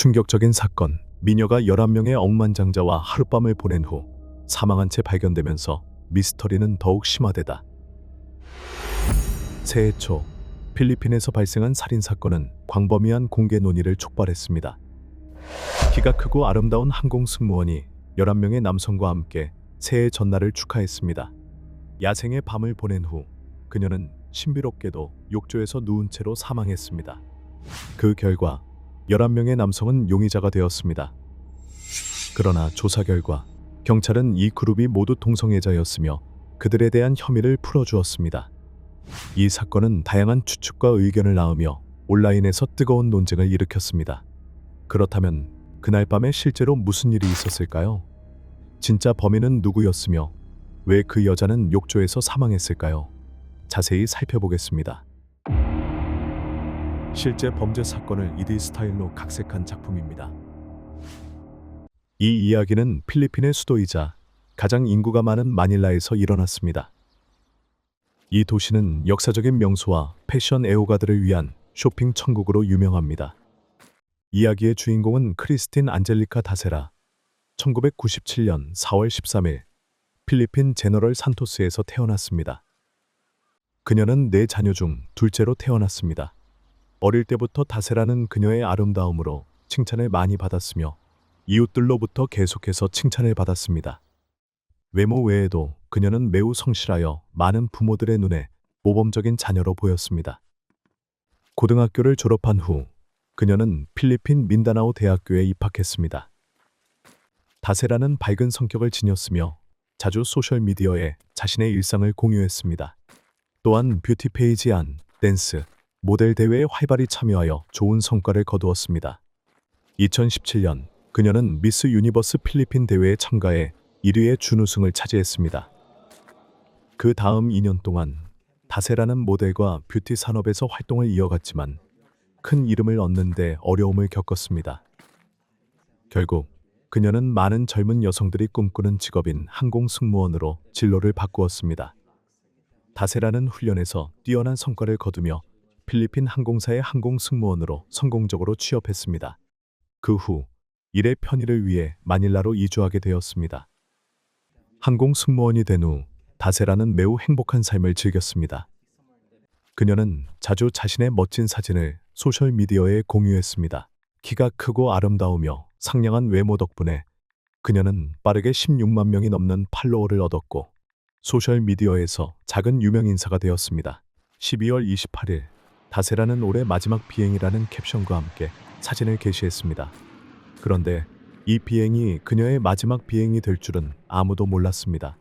충격적인 사건. 미녀가 11명의 억만장자와 하룻밤을 보낸 후 사망한 채 발견되면서 미스터리는 더욱 심화되다. 새해 초 필리핀에서 발생한 살인 사건은 광범위한 공개 논의를 촉발했습니다. 키가 크고 아름다운 항공 승무원이 11명의 남성과 함께 새해 전날을 축하했습니다. 야생의 밤을 보낸 후 그녀는 신비롭게도 욕조에서 누운 채로 사망했습니다. 그 결과 11명의 남성은 용의자가 되었습니다. 그러나 조사 결과 경찰은 이 그룹이 모두 동성애자였으며 그들에 대한 혐의를 풀어주었습니다. 이 사건은 다양한 추측과 의견을 낳으며 온라인에서 뜨거운 논쟁을 일으켰습니다. 그렇다면 그날 밤에 실제로 무슨 일이 있었을까요? 진짜 범인은 누구였으며 왜 그 여자는 욕조에서 사망했을까요? 자세히 살펴보겠습니다. 실제 범죄 사건을 2D 스타일로 각색한 작품입니다. 이 이야기는 필리핀의 수도이자 가장 인구가 많은 마닐라에서 일어났습니다. 이 도시는 역사적인 명소와 패션 애호가들을 위한 쇼핑 천국으로 유명합니다. 이야기의 주인공은 크리스틴 안젤리카 다세라. 1997년 4월 13일 필리핀 제너럴 산토스에서 태어났습니다. 그녀는 4자녀 중 둘째로 태어났습니다. 어릴 때부터 다세라는 그녀의 아름다움으로 칭찬을 많이 받았으며 이웃들로부터 계속해서 칭찬을 받았습니다. 외모 외에도 그녀는 매우 성실하여 많은 부모들의 눈에 모범적인 자녀로 보였습니다. 고등학교를 졸업한 후 그녀는 필리핀 민다나오 대학교에 입학했습니다. 다세라는 밝은 성격을 지녔으며 자주 소셜미디어에 자신의 일상을 공유했습니다. 또한 뷰티 페이지 안, 댄스, 모델 대회에 활발히 참여하여 좋은 성과를 거두었습니다. 2017년 그녀는 미스 유니버스 필리핀 대회에 참가해 1위의 준우승을 차지했습니다. 그 다음 2년 동안 다세라는 모델과 뷰티 산업에서 활동을 이어갔지만 큰 이름을 얻는 데 어려움을 겪었습니다. 결국 그녀는 많은 젊은 여성들이 꿈꾸는 직업인 항공 승무원으로 진로를 바꾸었습니다. 다세라는 훈련에서 뛰어난 성과를 거두며 필리핀 항공사의 항공 승무원으로 성공적으로 취업했습니다. 그 후 일의 편의를 위해 마닐라로 이주하게 되었습니다. 항공 승무원이 된 후 다세라는 매우 행복한 삶을 즐겼습니다. 그녀는 자주 자신의 멋진 사진을 소셜미디어에 공유했습니다. 키가 크고 아름다우며 상냥한 외모 덕분에 그녀는 빠르게 16만 명이 넘는 팔로워를 얻었고 소셜미디어에서 작은 유명 인사가 되었습니다. 12월 28일 다세라는 올해 마지막 비행이라는 캡션과 함께 사진을 게시했습니다. 그런데 이 비행이 그녀의 마지막 비행이 될 줄은 아무도 몰랐습니다.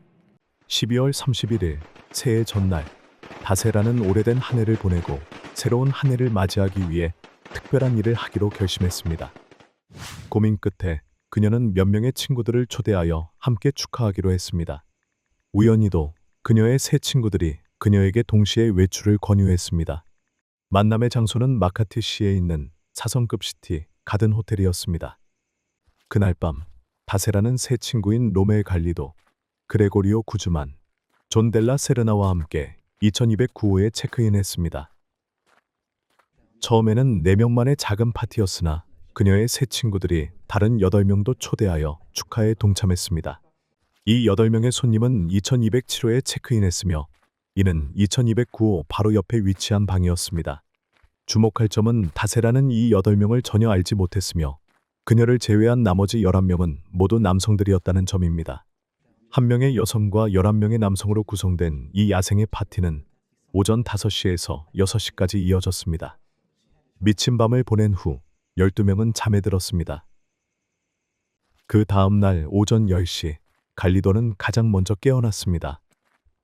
12월 31일 새해 전날 다세라는 오래된 한 해를 보내고 새로운 한 해를 맞이하기 위해 특별한 일을 하기로 결심했습니다. 고민 끝에 그녀는 몇 명의 친구들을 초대하여 함께 축하하기로 했습니다. 우연히도 그녀의 세 친구들이 그녀에게 동시에 외출을 권유했습니다. 만남의 장소는 마카티시에 있는 4성급 시티 가든 호텔이었습니다. 그날 밤 다세라는 세 친구인 로멜 갈리도, 그레고리오 구즈만, 존 델라 세르나와 함께 2209호에 체크인했습니다. 처음에는 4명만의 작은 파티였으나 그녀의 세 친구들이 다른 8명도 초대하여 축하에 동참했습니다. 이 8명의 손님은 2207호에 체크인했으며 이는 2209호 바로 옆에 위치한 방이었습니다. 주목할 점은 다세라는 이 8명을 전혀 알지 못했으며 그녀를 제외한 나머지 11명은 모두 남성들이었다는 점입니다. 1명의 여성과 11명의 남성으로 구성된 이 야생의 파티는 오전 5시에서 6시까지 이어졌습니다. 미친 밤을 보낸 후 12명은 잠에 들었습니다. 그 다음 날 오전 10시 갈리도는 가장 먼저 깨어났습니다.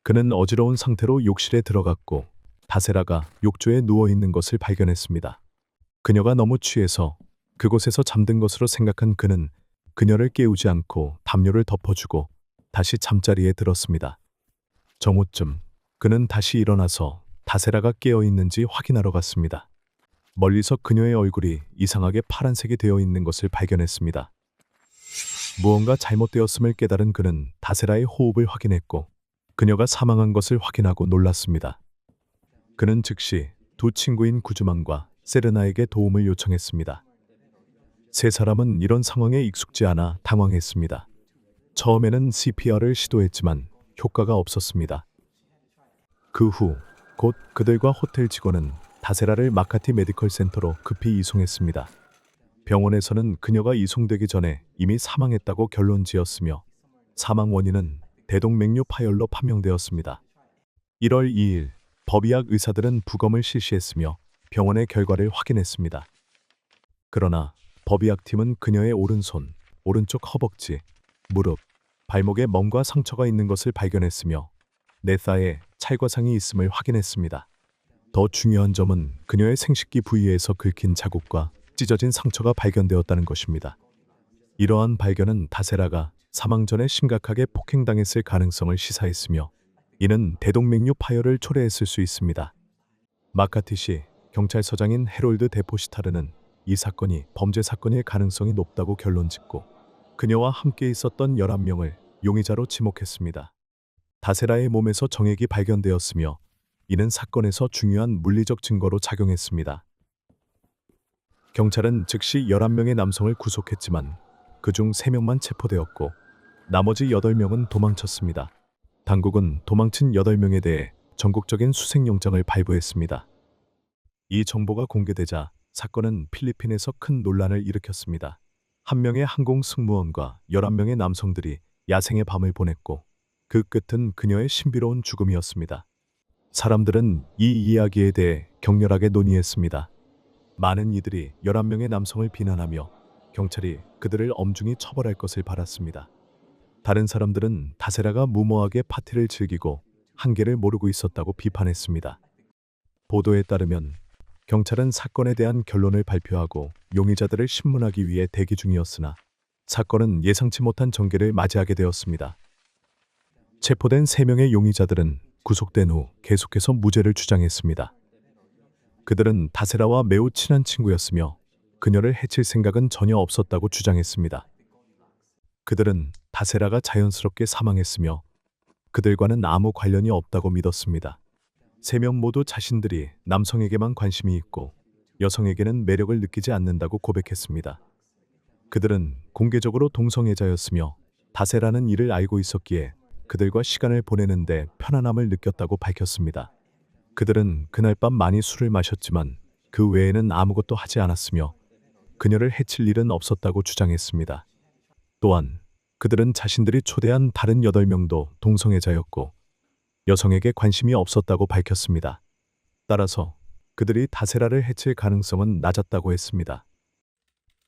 그는 어지러운 상태로 욕실에 들어갔고 다세라가 욕조에 누워있는 것을 발견했습니다. 그녀가 너무 취해서 그곳에서 잠든 것으로 생각한 그는 그녀를 깨우지 않고 담요를 덮어주고 다시 잠자리에 들었습니다. 정오쯤 그는 다시 일어나서 다세라가 깨어있는지 확인하러 갔습니다. 멀리서 그녀의 얼굴이 이상하게 파란색이 되어 있는 것을 발견했습니다. 무언가 잘못되었음을 깨달은 그는 다세라의 호흡을 확인했고 그녀가 사망한 것을 확인하고 놀랐습니다. 그는 즉시 두 친구인 구즈만과 세르나에게 도움을 요청했습니다. 세 사람은 이런 상황에 익숙지 않아 당황했습니다. 처음에는 CPR을 시도했지만 효과가 없었습니다. 그 후 곧 그들과 호텔 직원은 다세라를 마카티 메디컬 센터로 급히 이송했습니다. 병원에서는 그녀가 이송되기 전에 이미 사망했다고 결론 지었으며 사망 원인은 대동맥류 파열로 판명되었습니다. 1월 2일 법의학 의사들은 부검을 실시했으며 병원의 결과를 확인했습니다. 그러나 법의학팀은 그녀의 오른손, 오른쪽 허벅지, 무릎, 발목에 멍과 상처가 있는 것을 발견했으며 뇌사에 찰과상이 있음을 확인했습니다. 더 중요한 점은 그녀의 생식기 부위에서 긁힌 자국과 찢어진 상처가 발견되었다는 것입니다. 이러한 발견은 다세라가 사망 전에 심각하게 폭행당했을 가능성을 시사했으며 이는 대동맥류 파열을 초래했을 수 있습니다. 마카티시 경찰서장인 헤롤드 데포시타르는 이 사건이 범죄 사건일 가능성이 높다고 결론짓고 그녀와 함께 있었던 11명을 용의자로 지목했습니다. 다세라의 몸에서 정액이 발견되었으며 이는 사건에서 중요한 물리적 증거로 작용했습니다. 경찰은 즉시 11명의 남성을 구속했지만 그중 3명만 체포되었고 나머지 8명은 도망쳤습니다. 당국은 도망친 8명에 대해 전국적인 수색영장을 발부했습니다. 이 정보가 공개되자 사건은 필리핀에서 큰 논란을 일으켰습니다. 한 명의 항공 승무원과 11명의 남성들이 야생의 밤을 보냈고 그 끝은 그녀의 신비로운 죽음이었습니다. 사람들은 이 이야기에 대해 격렬하게 논의했습니다. 많은 이들이 11명의 남성을 비난하며 경찰이 그들을 엄중히 처벌할 것을 바랐습니다. 다른 사람들은 다세라가 무모하게 파티를 즐기고 한계를 모르고 있었다고 비판했습니다. 보도에 따르면 경찰은 사건에 대한 결론을 발표하고 용의자들을 신문하기 위해 대기 중이었으나 사건은 예상치 못한 전개를 맞이하게 되었습니다. 체포된 3명의 용의자들은 구속된 후 계속해서 무죄를 주장했습니다. 그들은 다세라와 매우 친한 친구였으며 그녀를 해칠 생각은 전혀 없었다고 주장했습니다. 그들은 다세라가 자연스럽게 사망했으며 그들과는 아무 관련이 없다고 믿었습니다. 3명 모두 자신들이 남성에게만 관심이 있고 여성에게는 매력을 느끼지 않는다고 고백했습니다. 그들은 공개적으로 동성애자였으며 다세라는 이를 알고 있었기에 그들과 시간을 보내는데 편안함을 느꼈다고 밝혔습니다. 그들은 그날 밤 많이 술을 마셨지만 그 외에는 아무것도 하지 않았으며 그녀를 해칠 일은 없었다고 주장했습니다. 또한 그들은 자신들이 초대한 다른 8명도 동성애자였고 여성에게 관심이 없었다고 밝혔습니다. 따라서 그들이 다세라를 해칠 가능성은 낮았다고 했습니다.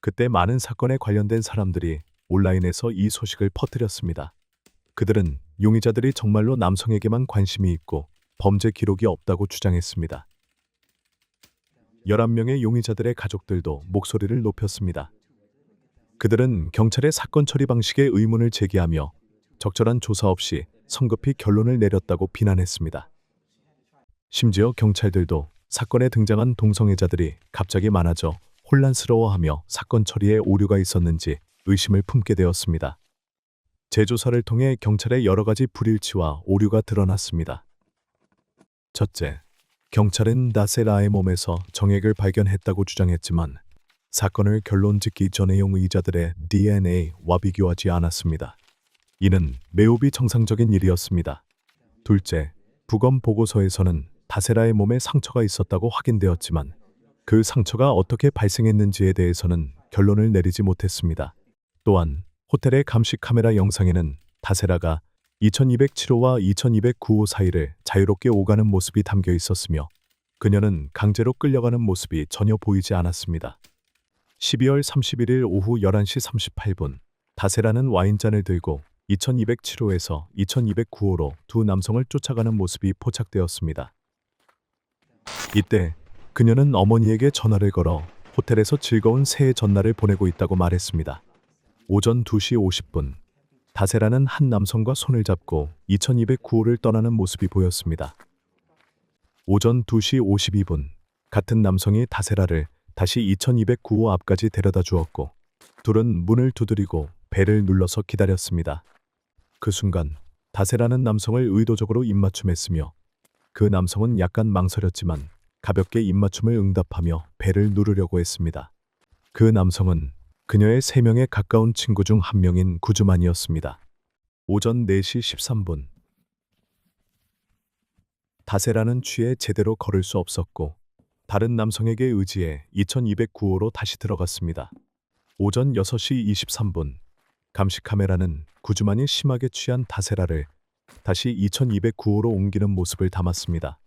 그때 많은 사건에 관련된 사람들이 온라인에서 이 소식을 퍼뜨렸습니다. 그들은 용의자들이 정말로 남성에게만 관심이 있고 범죄 기록이 없다고 주장했습니다. 11명의 용의자들의 가족들도 목소리를 높였습니다. 그들은 경찰의 사건 처리 방식에 의문을 제기하며 적절한 조사 없이 성급히 결론을 내렸다고 비난했습니다. 심지어 경찰들도 사건에 등장한 동성애자들이 갑자기 많아져 혼란스러워하며 사건 처리에 오류가 있었는지 의심을 품게 되었습니다. 재조사를 통해 경찰의 여러 가지 불일치와 오류가 드러났습니다. 첫째, 경찰은 다세라의 몸에서 정액을 발견했다고 주장했지만 사건을 결론짓기 전의 용의자들의 DNA와 비교하지 않았습니다. 이는 매우 비정상적인 일이었습니다. 둘째, 부검 보고서에서는 다세라의 몸에 상처가 있었다고 확인되었지만 그 상처가 어떻게 발생했는지에 대해서는 결론을 내리지 못했습니다. 또한 호텔의 감시 카메라 영상에는 다세라가 2207호와 2209호 사이를 자유롭게 오가는 모습이 담겨 있었으며 그녀는 강제로 끌려가는 모습이 전혀 보이지 않았습니다. 12월 31일 오후 11시 38분 다세라는 와인잔을 들고 2207호에서 2209호로 두 남성을 쫓아가는 모습이 포착되었습니다. 이때 그녀는 어머니에게 전화를 걸어 호텔에서 즐거운 새해 전날을 보내고 있다고 말했습니다. 오전 2시 50분 다세라는 한 남성과 손을 잡고 2209호를 떠나는 모습이 보였습니다. 오전 2시 52분 같은 남성이 다세라를 다시 2209호 앞까지 데려다 주었고 둘은 문을 두드리고 벨을 눌러서 기다렸습니다. 그 순간 다세라는 남성을 의도적으로 입맞춤했으며 그 남성은 약간 망설였지만 가볍게 입맞춤을 응답하며 벨을 누르려고 했습니다. 그 남성은 그녀의 3명에 가까운 친구 중 한 명인 구즈만이었습니다. 오전 4시 13분. 다세라는 취해 제대로 걸을 수 없었고 다른 남성에게 의지해 2209호로 다시 들어갔습니다. 오전 6시 23분. 감시 카메라는 구즈만이 심하게 취한 다세라를 다시 2209호로 옮기는 모습을 담았습니다.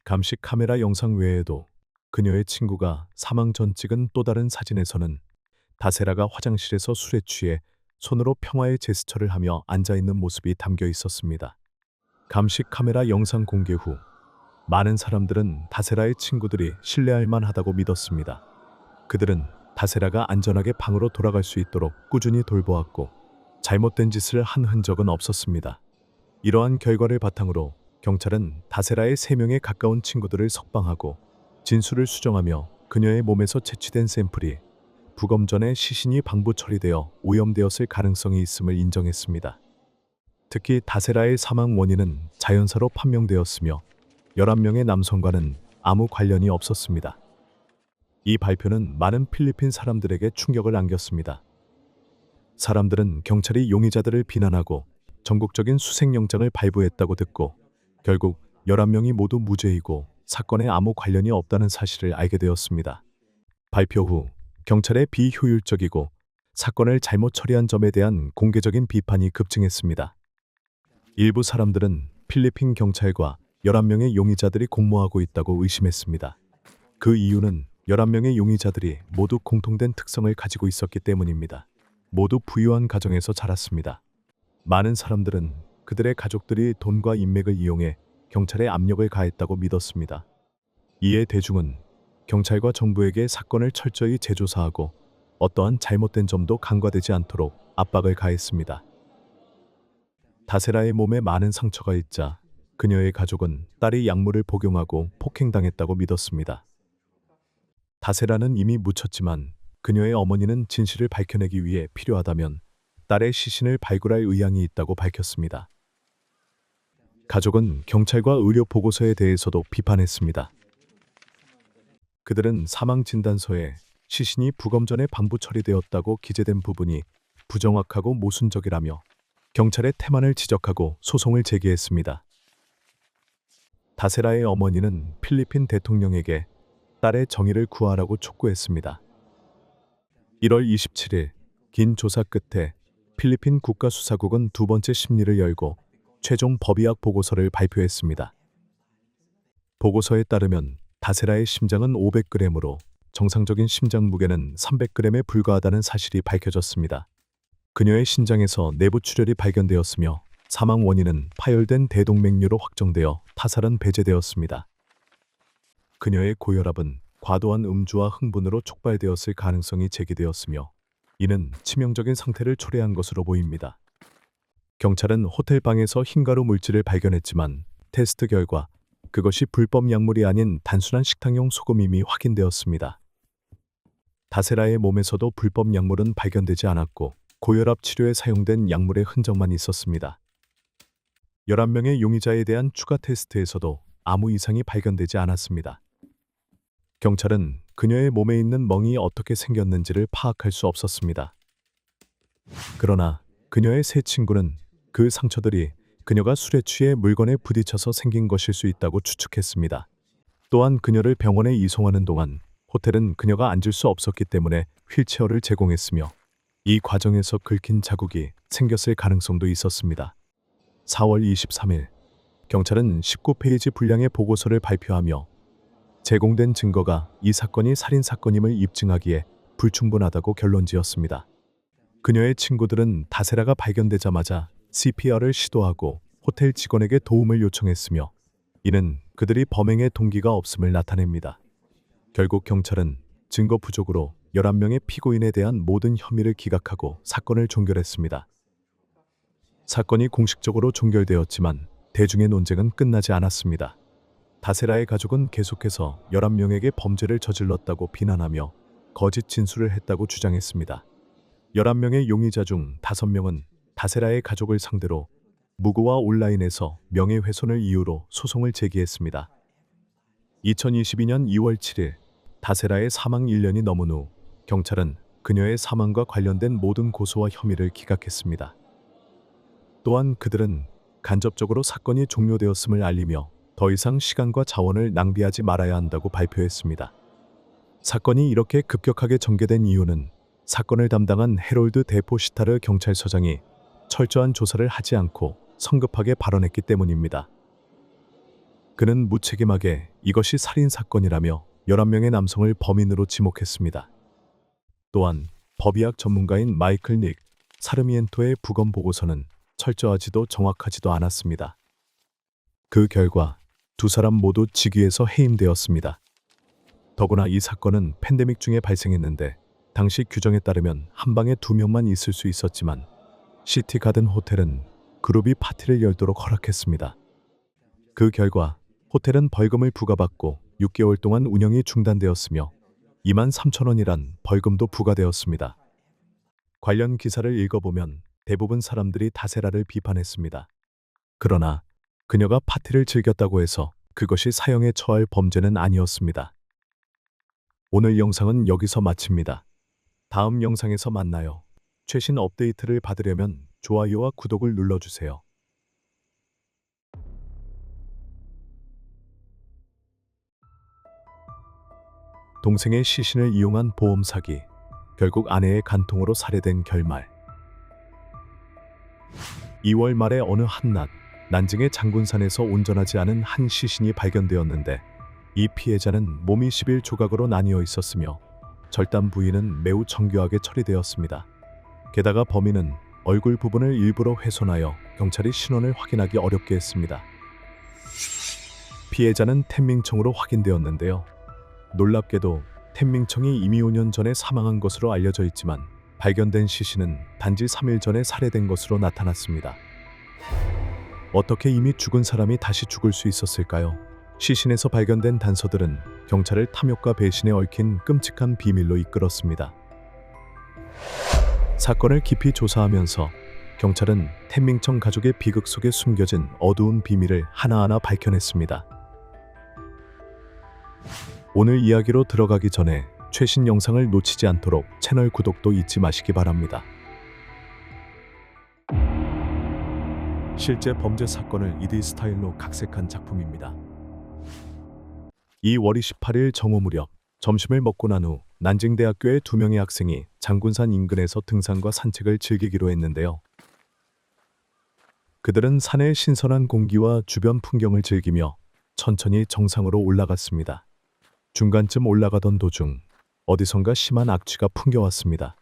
감시 카메라 영상 외에도 그녀의 친구가 사망 전 찍은 또 다른 사진에서는 다세라가 화장실에서 술에 취해 손으로 평화의 제스처를 하며 앉아있는 모습이 담겨 있었습니다. 감시 카메라 영상 공개 후 많은 사람들은 다세라의 친구들이 신뢰할 만하다고 믿었습니다. 그들은 다세라가 안전하게 방으로 돌아갈 수 있도록 꾸준히 돌보았고 잘못된 짓을 한 흔적은 없었습니다. 이러한 결과를 바탕으로 경찰은 다세라의 3명에 가까운 친구들을 석방하고 진술을 수정하며 그녀의 몸에서 채취된 샘플이 부검 전에 시신이 방부 처리되어 오염되었을 가능성이 있음을 인정했습니다. 특히 다세라의 사망 원인은 자연사로 판명되었으며 11명의 남성과는 아무 관련이 없었습니다. 이 발표는 많은 필리핀 사람들에게 충격을 안겼습니다. 사람들은 경찰이 용의자들을 비난하고 전국적인 수색영장을 발부했다고 듣고 결국 11명이 모두 무죄이고 사건에 아무 관련이 없다는 사실을 알게 되었습니다. 발표 후 경찰의 비효율적이고 사건을 잘못 처리한 점에 대한 공개적인 비판이 급증했습니다. 일부 사람들은 필리핀 경찰과 11명의 용의자들이 공모하고 있다고 의심했습니다. 그 이유는 11명의 용의자들이 모두 공통된 특성을 가지고 있었기 때문입니다. 모두 부유한 가정에서 자랐습니다. 많은 사람들은 그들의 가족들이 돈과 인맥을 이용해 경찰에 압력을 가했다고 믿었습니다. 이에 대중은 경찰과 정부에게 사건을 철저히 재조사하고 어떠한 잘못된 점도 간과되지 않도록 압박을 가했습니다. 다세라의 몸에 많은 상처가 있자 그녀의 가족은 딸이 약물을 복용하고 폭행당했다고 믿었습니다. 다세라는 이미 묻혔지만 그녀의 어머니는 진실을 밝혀내기 위해 필요하다면 딸의 시신을 발굴할 의향이 있다고 밝혔습니다. 가족은 경찰과 의료 보고서에 대해서도 비판했습니다. 그들은 사망 진단서에 시신이 부검 전에 방부 처리되었다고 기재된 부분이 부정확하고 모순적이라며 경찰의 태만을 지적하고 소송을 제기했습니다. 다세라의 어머니는 필리핀 대통령에게 딸의 정의를 구하라고 촉구했습니다. 1월 27일 긴 조사 끝에 필리핀 국가수사국은 두 번째 심리를 열고 최종 법의학 보고서를 발표했습니다. 보고서에 따르면 다세라의 심장은 500g으로 정상적인 심장 무게는 300g에 불과하다는 사실이 밝혀졌습니다. 그녀의 신장에서 내부 출혈이 발견되었으며 사망 원인은 파열된 대동맥류로 확정되어 타살은 배제되었습니다. 그녀의 고혈압은 과도한 음주와 흥분으로 촉발되었을 가능성이 제기되었으며 이는 치명적인 상태를 초래한 것으로 보입니다. 경찰은 호텔 방에서 흰가루 물질을 발견했지만 테스트 결과 그것이 불법 약물이 아닌 단순한 식탁용 소금임이 확인되었습니다. 다세라의 몸에서도 불법 약물은 발견되지 않았고 고혈압 치료에 사용된 약물의 흔적만 있었습니다. 11명의 용의자에 대한 추가 테스트에서도 아무 이상이 발견되지 않았습니다. 경찰은 그녀의 몸에 있는 멍이 어떻게 생겼는지를 파악할 수 없었습니다. 그러나 그녀의 세 친구는 그 상처들이 그녀가 술에 취해 물건에 부딪혀서 생긴 것일 수 있다고 추측했습니다. 또한 그녀를 병원에 이송하는 동안 호텔은 그녀가 앉을 수 없었기 때문에 휠체어를 제공했으며 이 과정에서 긁힌 자국이 생겼을 가능성도 있었습니다. 4월 23일 경찰은 19페이지 분량의 보고서를 발표하며 제공된 증거가 이 사건이 살인사건임을 입증하기에 불충분하다고 결론지었습니다. 그녀의 친구들은 다세라가 발견되자마자 CPR을 시도하고 호텔 직원에게 도움을 요청했으며 이는 그들이 범행의 동기가 없음을 나타냅니다. 결국 경찰은 증거 부족으로 11명의 피고인에 대한 모든 혐의를 기각하고 사건을 종결했습니다. 사건이 공식적으로 종결되었지만 대중의 논쟁은 끝나지 않았습니다. 다세라의 가족은 계속해서 11명에게 범죄를 저질렀다고 비난하며 거짓 진술을 했다고 주장했습니다. 11명의 용의자 중 5명은 다세라의 가족을 상대로 무고와 온라인에서 명예훼손을 이유로 소송을 제기했습니다. 2022년 2월 7일 다세라의 사망 1년이 넘은 후 경찰은 그녀의 사망과 관련된 모든 고소와 혐의를 기각했습니다. 또한 그들은 간접적으로 사건이 종료되었음을 알리며 더 이상 시간과 자원을 낭비하지 말아야 한다고 발표했습니다. 사건이 이렇게 급격하게 전개된 이유는 사건을 담당한 헤롤드 데포시타르 경찰서장이 철저한 조사를 하지 않고 성급하게 발언했기 때문입니다. 그는 무책임하게 이것이 살인사건이라며 11명의 남성을 범인으로 지목했습니다. 또한 법의학 전문가인 마이클 닉 사르미엔토의 부검 보고서는 철저하지도 정확하지도 않았습니다. 그 결과 두 사람 모두 직위에서 해임되었습니다. 더구나 이 사건은 팬데믹 중에 발생했는데 당시 규정에 따르면 한 방에 2명만 있을 수 있었지만 시티 가든 호텔은 그룹이 파티를 열도록 허락했습니다. 그 결과 호텔은 벌금을 부과받고 6개월 동안 운영이 중단되었으며 23,000원이란 벌금도 부과되었습니다. 관련 기사를 읽어보면 대부분 사람들이 다세라를 비판했습니다. 그러나 그녀가 파티를 즐겼다고 해서 그것이 사형에 처할 범죄는 아니었습니다. 오늘 영상은 여기서 마칩니다. 다음 영상에서 만나요. 최신 업데이트를 받으려면 좋아요와 구독을 눌러주세요. 동생의 시신을 이용한 보험 사기, 결국 아내의 간통으로 살해된 결말. 2월 말의 어느 한낮, 난징의 장군산에서 온전하지 않은 한 시신이 발견되었는데 이 피해자는 몸이 11조각으로 나뉘어 있었으며 절단 부위는 매우 정교하게 처리되었습니다. 게다가 범인은 얼굴 부분을 일부러 훼손하여 경찰이 신원을 확인하기 어렵게 했습니다. 피해자는 텐밍청으로 확인되었는데요. 놀랍게도 텐밍청이 이미 5년 전에 사망한 것으로 알려져 있지만 발견된 시신은 단지 3일 전에 살해된 것으로 나타났습니다. 어떻게 이미 죽은 사람이 다시 죽을 수 있었을까요? 시신에서 발견된 단서들은 경찰을 탐욕과 배신에 얽힌 끔찍한 비밀로 이끌었습니다. 사건을 깊이 조사하면서 경찰은 텐밍청 가족의 비극 속에 숨겨진 어두운 비밀을 하나하나 밝혀냈습니다. 오늘 이야기로 들어가기 전에 최신 영상을 놓치지 않도록 채널 구독도 잊지 마시기 바랍니다. 실제 범죄 사건을 2D 스타일로 각색한 작품입니다. 2월 28일 정오 무렵 점심을 먹고 난 후 난징대학교의 2명의 학생이 장군산 인근에서 등산과 산책을 즐기기로 했는데요. 그들은 산의 신선한 공기와 주변 풍경을 즐기며 천천히 정상으로 올라갔습니다. 중간쯤 올라가던 도중 어디선가 심한 악취가 풍겨왔습니다.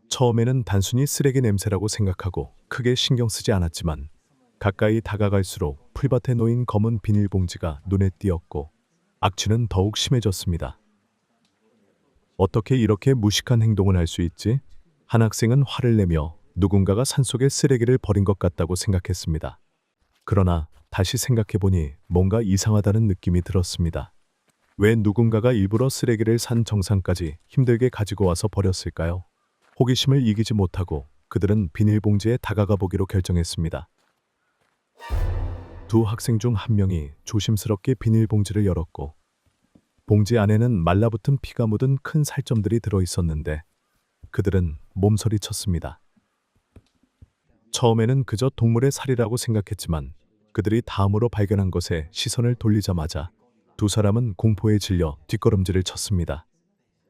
처음에는 단순히 쓰레기 냄새라고 생각하고 크게 신경 쓰지 않았지만 가까이 다가갈수록 풀밭에 놓인 검은 비닐봉지가 눈에 띄었고 악취는 더욱 심해졌습니다. 어떻게 이렇게 무식한 행동을 할 수 있지? 한 학생은 화를 내며 누군가가 산속에 쓰레기를 버린 것 같다고 생각했습니다. 그러나 다시 생각해보니 뭔가 이상하다는 느낌이 들었습니다. 왜 누군가가 일부러 쓰레기를 산 정상까지 힘들게 가지고 와서 버렸을까요? 호기심을 이기지 못하고 그들은 비닐봉지에 다가가 보기로 결정했습니다. 두 학생 중 한 명이 조심스럽게 비닐봉지를 열었고 봉지 안에는 말라붙은 피가 묻은 큰 살점들이 들어있었는데 그들은 몸서리쳤습니다. 처음에는 그저 동물의 살이라고 생각했지만 그들이 다음으로 발견한 것에 시선을 돌리자마자 두 사람은 공포에 질려 뒷걸음질을 쳤습니다.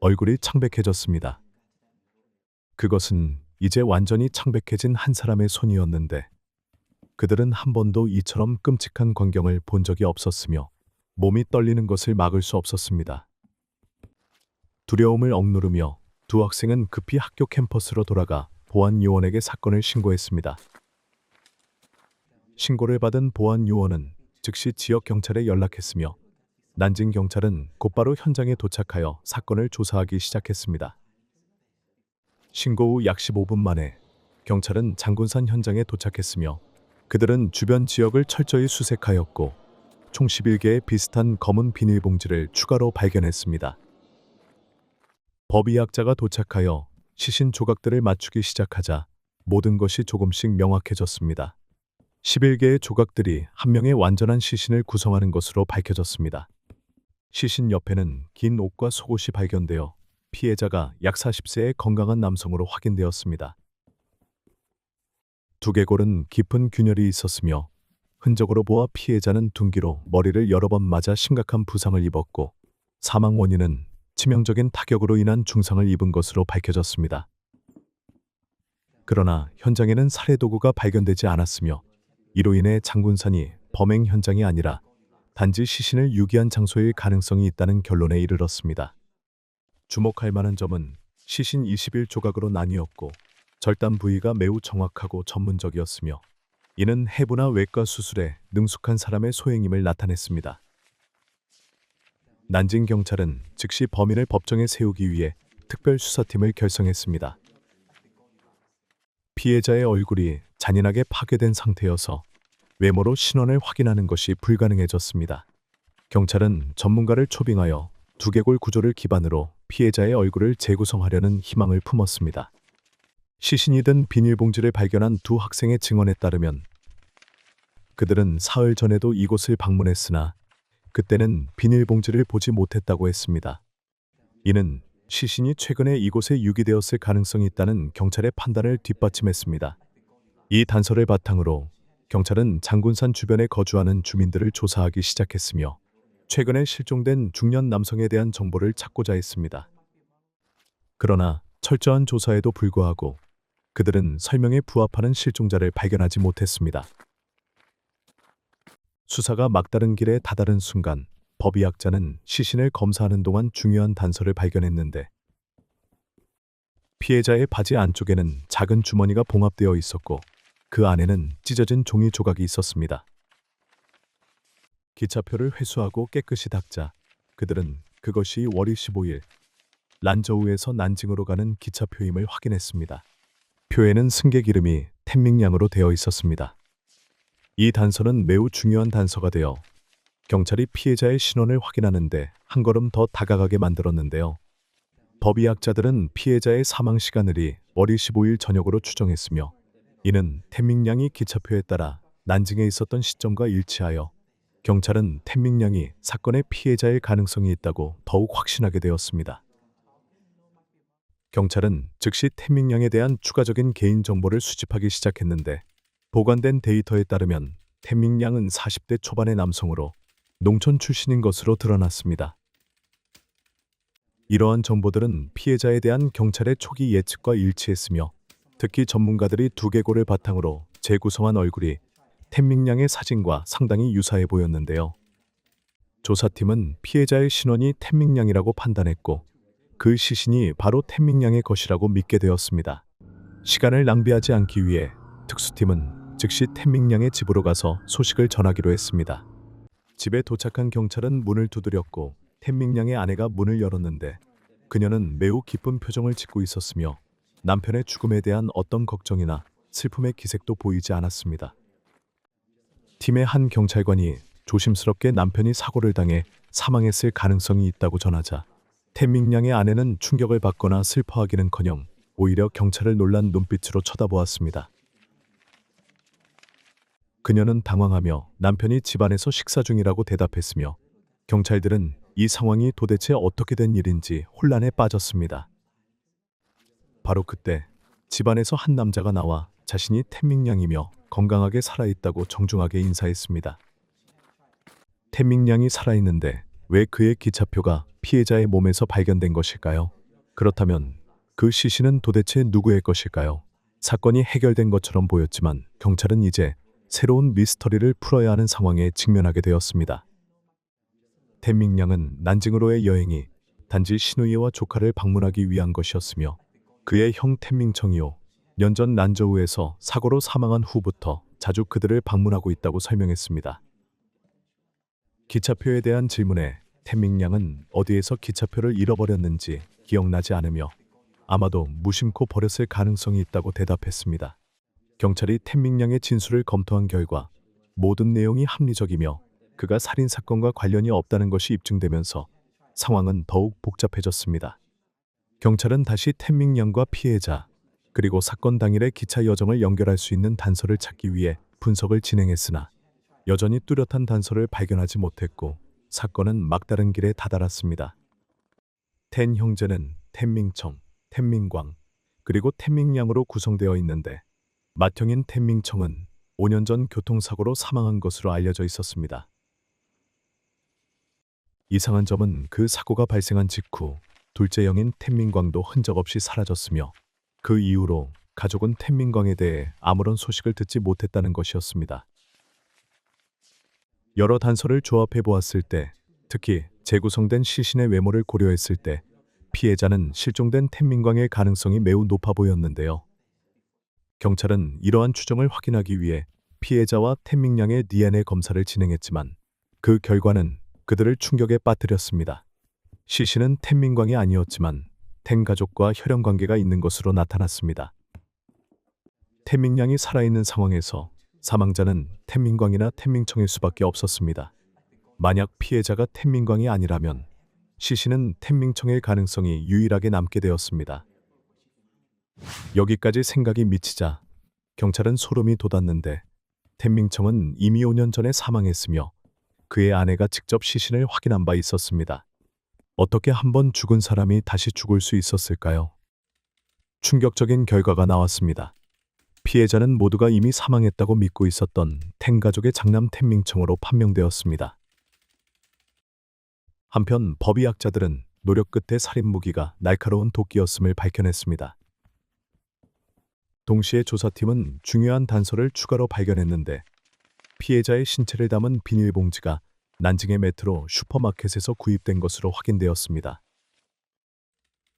얼굴이 창백해졌습니다. 그것은 이제 완전히 창백해진 한 사람의 손이었는데 그들은 한 번도 이처럼 끔찍한 광경을 본 적이 없었으며 몸이 떨리는 것을 막을 수 없었습니다. 두려움을 억누르며 두 학생은 급히 학교 캠퍼스로 돌아가 보안요원에게 사건을 신고했습니다. 신고를 받은 보안요원은 즉시 지역 경찰에 연락했으며 난징 경찰은 곧바로 현장에 도착하여 사건을 조사하기 시작했습니다. 신고 후 약 15분 만에 경찰은 장군산 현장에 도착했으며 그들은 주변 지역을 철저히 수색하였고 총 11개의 비슷한 검은 비닐봉지를 추가로 발견했습니다. 법의학자가 도착하여 시신 조각들을 맞추기 시작하자 모든 것이 조금씩 명확해졌습니다. 11개의 조각들이 한 명의 완전한 시신을 구성하는 것으로 밝혀졌습니다. 시신 옆에는 긴 옷과 속옷이 발견되어 피해자가 약 40세의 건강한 남성으로 확인되었습니다. 두개골은 깊은 균열이 있었으며 흔적으로 보아 피해자는 둔기로 머리를 여러 번 맞아 심각한 부상을 입었고 사망 원인은 치명적인 타격으로 인한 중상을 입은 것으로 밝혀졌습니다. 그러나 현장에는 살해 도구가 발견되지 않았으며 이로 인해 장군산이 범행 현장이 아니라 단지 시신을 유기한 장소일 가능성이 있다는 결론에 이르렀습니다. 주목할 만한 점은 시신 21조각으로 나뉘었고 절단 부위가 매우 정확하고 전문적이었으며 이는 해부나 외과 수술에 능숙한 사람의 소행임을 나타냈습니다. 난징 경찰은 즉시 범인을 법정에 세우기 위해 특별수사팀을 결성했습니다. 피해자의 얼굴이 잔인하게 파괴된 상태여서 외모로 신원을 확인하는 것이 불가능해졌습니다. 경찰은 전문가를 초빙하여 두개골 구조를 기반으로 피해자의 얼굴을 재구성하려는 희망을 품었습니다. 시신이 든 비닐봉지를 발견한 두 학생의 증언에 따르면 그들은 사흘 전에도 이곳을 방문했으나 그때는 비닐봉지를 보지 못했다고 했습니다. 이는 시신이 최근에 이곳에 유기되었을 가능성이 있다는 경찰의 판단을 뒷받침했습니다. 이 단서를 바탕으로 경찰은 장군산 주변에 거주하는 주민들을 조사하기 시작했으며 최근에 실종된 중년 남성에 대한 정보를 찾고자 했습니다. 그러나 철저한 조사에도 불구하고 그들은 설명에 부합하는 실종자를 발견하지 못했습니다. 수사가 막다른 길에 다다른 순간 법의학자는 시신을 검사하는 동안 중요한 단서를 발견했는데 피해자의 바지 안쪽에는 작은 주머니가 봉합되어 있었고 그 안에는 찢어진 종이 조각이 있었습니다. 기차표를 회수하고 깨끗이 닦자 그들은 그것이 월이 15일 란저우에서 난징으로 가는 기차표임을 확인했습니다. 표에는 승객 이름이 텐밍양으로 되어 있었습니다. 이 단서는 매우 중요한 단서가 되어 경찰이 피해자의 신원을 확인하는데 한 걸음 더 다가가게 만들었는데요. 법의학자들은 피해자의 사망 시간을 월이 15일 저녁으로 추정했으며 이는 텐밍양이 기차표에 따라 난징에 있었던 시점과 일치하여 경찰은 텐밍양이 사건의 피해자일 가능성이 있다고 더욱 확신하게 되었습니다. 경찰은 즉시 텐밍양에 대한 추가적인 개인정보를 수집하기 시작했는데 보관된 데이터에 따르면 텐밍양은 40대 초반의 남성으로 농촌 출신인 것으로 드러났습니다. 이러한 정보들은 피해자에 대한 경찰의 초기 예측과 일치했으며 특히 전문가들이 두개골을 바탕으로 재구성한 얼굴이 텐밍양의 사진과 상당히 유사해 보였는데요. 조사팀은 피해자의 신원이 텐밍양이라고 판단했고 그 시신이 바로 텐밍양의 것이라고 믿게 되었습니다. 시간을 낭비하지 않기 위해 특수팀은 즉시 텐밍양의 집으로 가서 소식을 전하기로 했습니다. 집에 도착한 경찰은 문을 두드렸고 텐밍양의 아내가 문을 열었는데 그녀는 매우 기쁜 표정을 짓고 있었으며 남편의 죽음에 대한 어떤 걱정이나 슬픔의 기색도 보이지 않았습니다. 팀의 한 경찰관이 조심스럽게 남편이 사고를 당해 사망했을 가능성이 있다고 전하자 텐밍양의 아내는 충격을 받거나 슬퍼하기는커녕 오히려 경찰을 놀란 눈빛으로 쳐다보았습니다. 그녀는 당황하며 남편이 집안에서 식사 중이라고 대답했으며 경찰들은 이 상황이 도대체 어떻게 된 일인지 혼란에 빠졌습니다. 바로 그때 집안에서 한 남자가 나와 자신이 텐밍양이며 건강하게 살아있다고 정중하게 인사했습니다. 텐밍양이 살아있는데 왜 그의 기차표가 피해자의 몸에서 발견된 것일까요? 그렇다면 그 시신은 도대체 누구의 것일까요? 사건이 해결된 것처럼 보였지만 경찰은 이제 새로운 미스터리를 풀어야 하는 상황에 직면하게 되었습니다. 텐밍양은 난징으로의 여행이 단지 시누이와 조카를 방문하기 위한 것이었으며 그의 형 텐밍청이요 연전 난저우에서 사고로 사망한 후부터 자주 그들을 방문하고 있다고 설명했습니다. 기차표에 대한 질문에 텐밍양은 어디에서 기차표를 잃어버렸는지 기억나지 않으며 아마도 무심코 버렸을 가능성이 있다고 대답했습니다. 경찰이 텐밍양의 진술을 검토한 결과 모든 내용이 합리적이며 그가 살인사건과 관련이 없다는 것이 입증되면서 상황은 더욱 복잡해졌습니다. 경찰은 다시 텐밍양과 피해자 그리고 사건 당일의 기차 여정을 연결할 수 있는 단서를 찾기 위해 분석을 진행했으나 여전히 뚜렷한 단서를 발견하지 못했고 사건은 막다른 길에 다다랐습니다. 텐 형제는 텐밍청, 텐밍광, 그리고 텐밍양으로 구성되어 있는데 맏형인 텐밍청은 5년 전 교통사고로 사망한 것으로 알려져 있었습니다. 이상한 점은 그 사고가 발생한 직후 둘째 형인 텐밍광도 흔적 없이 사라졌으며 그 이후로 가족은 텐밍광에 대해 아무런 소식을 듣지 못했다는 것이었습니다. 여러 단서를 조합해 보았을 때, 특히 재구성된 시신의 외모를 고려했을 때 피해자는 실종된 텐밍광의 가능성이 매우 높아 보였는데요. 경찰은 이러한 추정을 확인하기 위해 피해자와 텐밍양의 DNA 검사를 진행했지만 그 결과는 그들을 충격에 빠뜨렸습니다. 시신은 텐밍광이 아니었지만 텐 가족과 혈연 관계가 있는 것으로 나타났습니다. 텐밍양이 살아있는 상황에서 사망자는 텐밍광이나 텐밍청일 수밖에 없었습니다. 만약 피해자가 텐밍광이 아니라면 시신은 텐밍청일 가능성이 유일하게 남게 되었습니다. 여기까지 생각이 미치자 경찰은 소름이 돋았는데 텐밍청은 이미 5년 전에 사망했으며 그의 아내가 직접 시신을 확인한 바 있었습니다. 어떻게 한 번 죽은 사람이 다시 죽을 수 있었을까요? 충격적인 결과가 나왔습니다. 피해자는 모두가 이미 사망했다고 믿고 있었던 텐 가족의 장남 텐밍청으로 판명되었습니다. 한편 법의학자들은 노력 끝에 살인 무기가 날카로운 도끼였음을 밝혀냈습니다. 동시에 조사팀은 중요한 단서를 추가로 발견했는데 피해자의 신체를 담은 비닐봉지가 난징의 메트로 슈퍼마켓에서 구입된 것으로 확인되었습니다.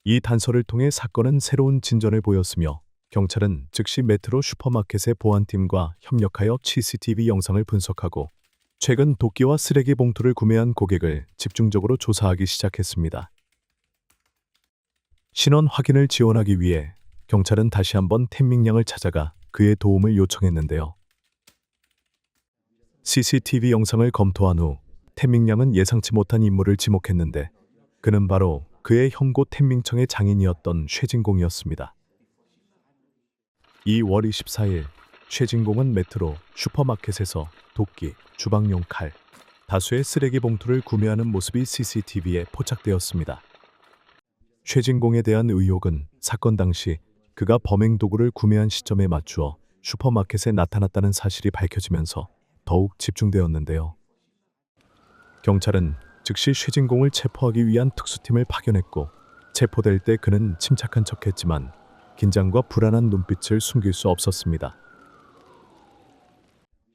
이 단서를 통해 사건은 새로운 진전을 보였으며 경찰은 즉시 메트로 슈퍼마켓의 보안팀과 협력하여 CCTV 영상을 분석하고 최근 도끼와 쓰레기 봉투를 구매한 고객을 집중적으로 조사하기 시작했습니다. 신원 확인을 지원하기 위해 경찰은 다시 한번 텐밍양을 찾아가 그의 도움을 요청했는데요. CCTV 영상을 검토한 후 텐밍양은 예상치 못한 인물을 지목했는데 그는 바로 그의 형고 텐밍청의 장인이었던 쇠진공이었습니다. 2월 24일 쇠진공은 메트로 슈퍼마켓에서 도끼, 주방용 칼, 다수의 쓰레기 봉투를 구매하는 모습이 CCTV에 포착되었습니다. 쇠진공에 대한 의혹은 사건 당시 그가 범행 도구를 구매한 시점에 맞추어 슈퍼마켓에 나타났다는 사실이 밝혀지면서 더욱 집중되었는데요. 경찰은 즉시 쇠진공을 체포하기 위한 특수팀을 파견했고 체포될 때 그는 침착한 척했지만 긴장과 불안한 눈빛을 숨길 수 없었습니다.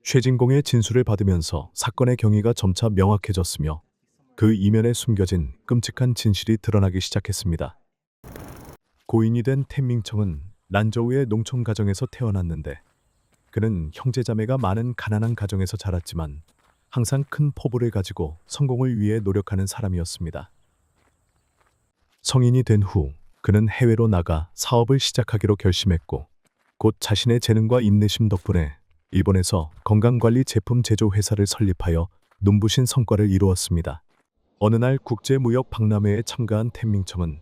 쇠진공의 진술을 받으면서 사건의 경위가 점차 명확해졌으며 그 이면에 숨겨진 끔찍한 진실이 드러나기 시작했습니다. 고인이 된 텐밍청은 난저우의 농촌 가정에서 태어났는데 그는 형제자매가 많은 가난한 가정에서 자랐지만 항상 큰 포부를 가지고 성공을 위해 노력하는 사람이었습니다. 성인이 된 후 그는 해외로 나가 사업을 시작하기로 결심했고 곧 자신의 재능과 인내심 덕분에 일본에서 건강관리 제품 제조 회사를 설립하여 눈부신 성과를 이루었습니다. 어느 날 국제무역 박람회에 참가한 텐밍청은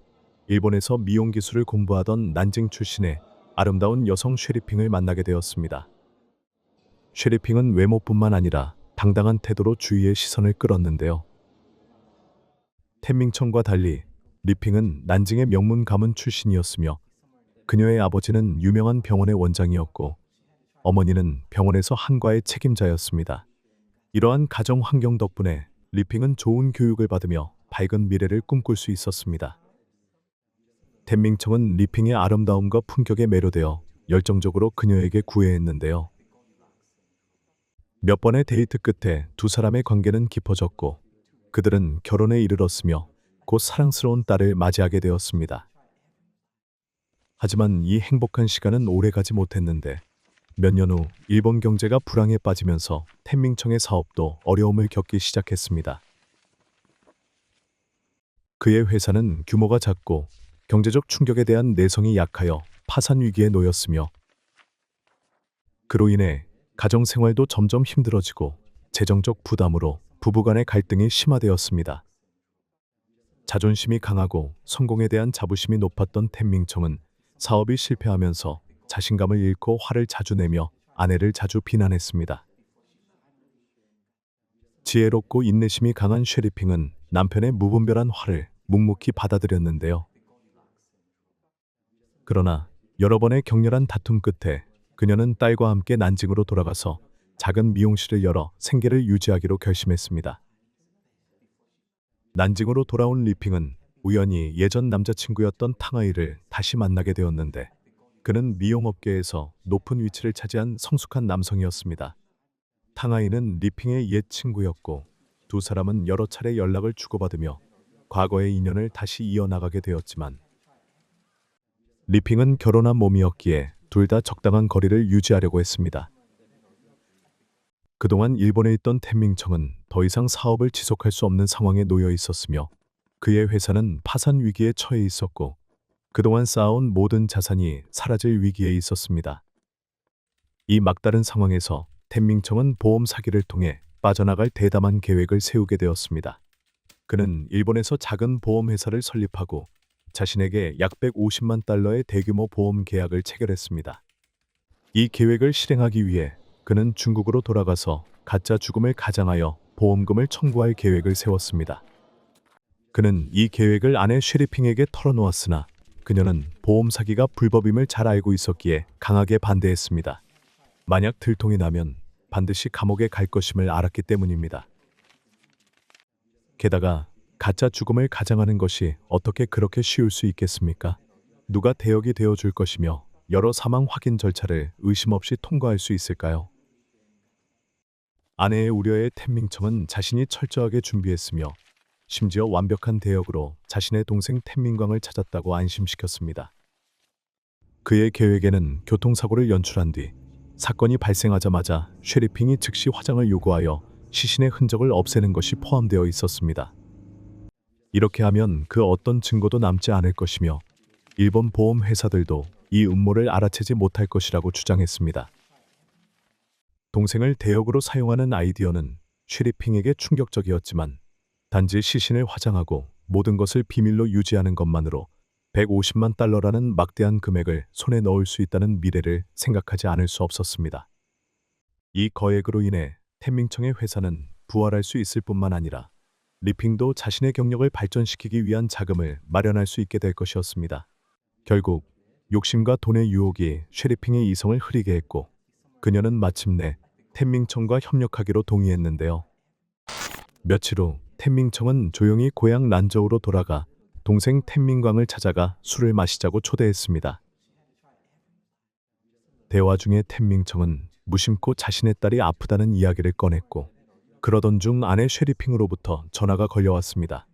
일본에서 미용 기술을 공부하던 난징 출신의 아름다운 여성 쉐리핑을 만나게 되었습니다. 쉐리핑은 외모뿐만 아니라 당당한 태도로 주위의 시선을 끌었는데요. 텐밍청과 달리 리핑은 난징의 명문 가문 출신이었으며 그녀의 아버지는 유명한 병원의 원장이었고 어머니는 병원에서 한과의 책임자였습니다. 이러한 가정 환경 덕분에 리핑은 좋은 교육을 받으며 밝은 미래를 꿈꿀 수 있었습니다. 텐밍청은 리핑의 아름다움과 품격에 매료되어 열정적으로 그녀에게 구애했는데요. 몇 번의 데이트 끝에 두 사람의 관계는 깊어졌고 그들은 결혼에 이르렀으며 곧 사랑스러운 딸을 맞이하게 되었습니다. 하지만 이 행복한 시간은 오래가지 못했는데 몇 년 후 일본 경제가 불황에 빠지면서 텐밍청의 사업도 어려움을 겪기 시작했습니다. 그의 회사는 규모가 작고 경제적 충격에 대한 내성이 약하여 파산 위기에 놓였으며 그로 인해 가정 생활도 점점 힘들어지고 재정적 부담으로 부부간의 갈등이 심화되었습니다. 자존심이 강하고 성공에 대한 자부심이 높았던 텐밍청은 사업이 실패하면서 자신감을 잃고 화를 자주 내며 아내를 자주 비난했습니다. 지혜롭고 인내심이 강한 쉐리핑은 남편의 무분별한 화를 묵묵히 받아들였는데요. 그러나 여러 번의 격렬한 다툼 끝에 그녀는 딸과 함께 난징으로 돌아가서 작은 미용실을 열어 생계를 유지하기로 결심했습니다. 난징으로 돌아온 리핑은 우연히 예전 남자친구였던 탕아이를 다시 만나게 되었는데 그는 미용업계에서 높은 위치를 차지한 성숙한 남성이었습니다. 탕아이는 리핑의 옛 친구였고 두 사람은 여러 차례 연락을 주고받으며 과거의 인연을 다시 이어나가게 되었지만 리핑은 결혼한 몸이었기에 둘 다 적당한 거리를 유지하려고 했습니다. 그동안 일본에 있던 텐밍청은 더 이상 사업을 지속할 수 없는 상황에 놓여 있었으며 그의 회사는 파산 위기에 처해 있었고 그동안 쌓아온 모든 자산이 사라질 위기에 있었습니다. 이 막다른 상황에서 텐밍청은 보험 사기를 통해 빠져나갈 대담한 계획을 세우게 되었습니다. 그는 일본에서 작은 보험 회사를 설립하고 자신에게 약 150만 달러의 대규모 보험 계약을 체결했습니다. 이 계획을 실행하기 위해 그는 중국으로 돌아가서 가짜 죽음을 가장하여 보험금을 청구할 계획을 세웠습니다. 그는 이 계획을 아내 쉐리핑에게 털어놓았으나 그녀는 보험 사기가 불법임을 잘 알고 있었기에 강하게 반대했습니다. 만약 들통이 나면 반드시 감옥에 갈 것임을 알았기 때문입니다. 게다가 가짜 죽음을 가장하는 것이 어떻게 그렇게 쉬울 수 있겠습니까? 누가 대역이 되어줄 것이며 여러 사망 확인 절차를 의심 없이 통과할 수 있을까요? 아내의 우려에 텐밍청은 자신이 철저하게 준비했으며 심지어 완벽한 대역으로 자신의 동생 텐밍광을 찾았다고 안심시켰습니다. 그의 계획에는 교통사고를 연출한 뒤 사건이 발생하자마자 쉐리핑이 즉시 화장을 요구하여 시신의 흔적을 없애는 것이 포함되어 있었습니다. 이렇게 하면 그 어떤 증거도 남지 않을 것이며 일본 보험 회사들도 이 음모를 알아채지 못할 것이라고 주장했습니다. 동생을 대역으로 사용하는 아이디어는 쉐리핑에게 충격적이었지만 단지 시신을 화장하고 모든 것을 비밀로 유지하는 것만으로 150만 달러라는 막대한 금액을 손에 넣을 수 있다는 미래를 생각하지 않을 수 없었습니다. 이 거액으로 인해 텐밍청의 회사는 부활할 수 있을 뿐만 아니라 리핑도 자신의 경력을 발전시키기 위한 자금을 마련할 수 있게 될 것이었습니다. 결국 욕심과 돈의 유혹이 쉐리핑의 이성을 흐리게 했고 그녀는 마침내 텐밍청과 협력하기로 동의했는데요. 며칠 후 텐밍청은 조용히 고향 란저우로 돌아가 동생 텐밍광을 찾아가 술을 마시자고 초대했습니다. 대화 중에 텐밍청은 무심코 자신의 딸이 아프다는 이야기를 꺼냈고 그러던 중 아내 쉐리핑으로부터 전화가 걸려왔습니다.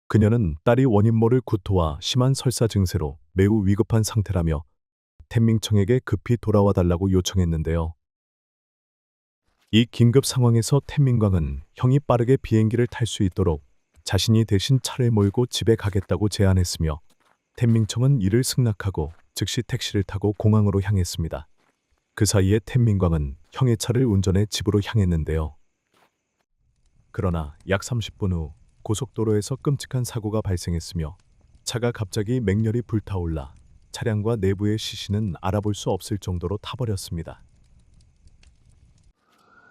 그녀는 딸이 원인 모를 구토와 심한 설사 증세로 매우 위급한 상태라며 텐밍청에게 급히 돌아와 달라고 요청했는데요. 이 긴급 상황에서 텐밍광은 형이 빠르게 비행기를 탈 수 있도록 자신이 대신 차를 몰고 집에 가겠다고 제안했으며 텐밍청은 이를 승낙하고 즉시 택시를 타고 공항으로 향했습니다. 그 사이에 텐밍광은 형의 차를 운전해 집으로 향했는데요. 그러나 약 30분 후 고속도로에서 끔찍한 사고가 발생했으며 차가 갑자기 맹렬히 불타올라 차량과 내부의 시신은 알아볼 수 없을 정도로 타버렸습니다.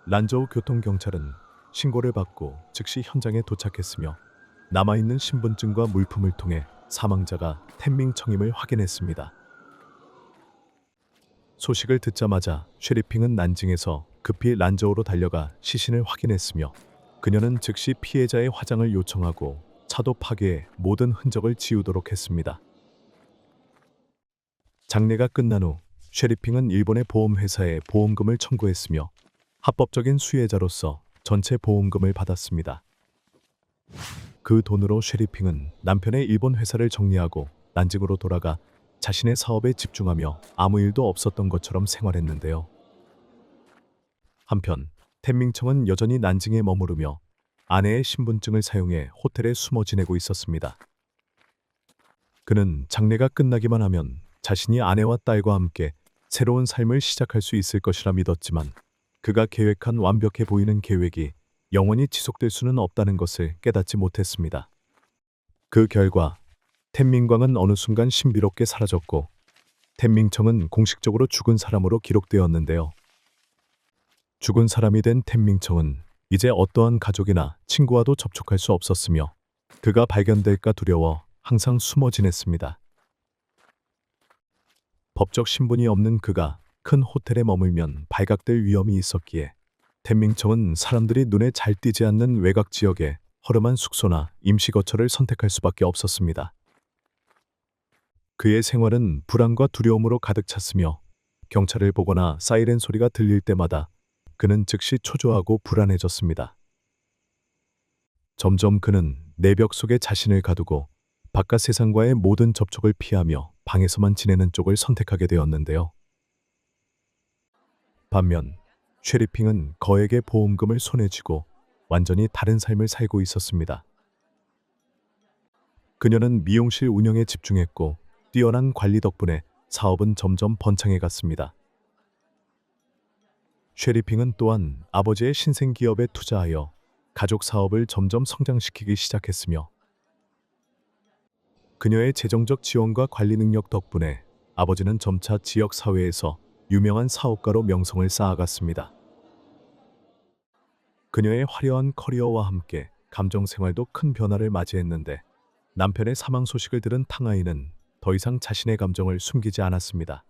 란저우 교통경찰은 신고를 받고 즉시 현장에 도착했으며 남아있는 신분증과 물품을 통해 사망자가 텐밍청임을 확인했습니다. 소식을 듣자마자 쉐리핑은 난징에서 급히 란저우로 달려가 시신을 확인했으며 그녀는 즉시 피해자의 화장을 요청하고 차도 파괴해 모든 흔적을 지우도록 했습니다. 장례가 끝난 후 쉐리핑은 일본의 보험회사에 보험금을 청구했으며 합법적인 수혜자로서 전체 보험금을 받았습니다. 그 돈으로 쉐리핑은 남편의 일본 회사를 정리하고 난징으로 돌아가 자신의 사업에 집중하며 아무 일도 없었던 것처럼 생활했는데요. 한편 텐밍청은 여전히 난징에 머무르며 아내의 신분증을 사용해 호텔에 숨어 지내고 있었습니다. 그는 장례가 끝나기만 하면 자신이 아내와 딸과 함께 새로운 삶을 시작할 수 있을 것이라 믿었지만 그가 계획한 완벽해 보이는 계획이 영원히 지속될 수는 없다는 것을 깨닫지 못했습니다. 그 결과 텐밍광은 어느 순간 신비롭게 사라졌고 텐밍청은 공식적으로 죽은 사람으로 기록되었는데요. 죽은 사람이 된 텐밍청은 이제 어떠한 가족이나 친구와도 접촉할 수 없었으며 그가 발견될까 두려워 항상 숨어 지냈습니다. 법적 신분이 없는 그가 큰 호텔에 머물면 발각될 위험이 있었기에 텐밍청은 사람들이 눈에 잘 띄지 않는 외곽 지역에 허름한 숙소나 임시거처를 선택할 수밖에 없었습니다. 그의 생활은 불안과 두려움으로 가득 찼으며 경찰을 보거나 사이렌 소리가 들릴 때마다 그는 즉시 초조하고 불안해졌습니다. 점점 그는 내벽 속에 자신을 가두고 바깥 세상과의 모든 접촉을 피하며 방에서만 지내는 쪽을 선택하게 되었는데요. 반면 쉐리핑은 거액의 보험금을 손에 쥐고 완전히 다른 삶을 살고 있었습니다. 그녀는 미용실 운영에 집중했고 뛰어난 관리 덕분에 사업은 점점 번창해 갔습니다. 쉐리핑은 또한 아버지의 신생 기업에 투자하여 가족 사업을 점점 성장시키기 시작했으며 그녀의 재정적 지원과 관리 능력 덕분에 아버지는 점차 지역 사회에서 유명한 사업가로 명성을 쌓아갔습니다. 그녀의 화려한 커리어와 함께 감정 생활도 큰 변화를 맞이했는데 남편의 사망 소식을 들은 탕아이는 더 이상 자신의 감정을 숨기지 않았습니다.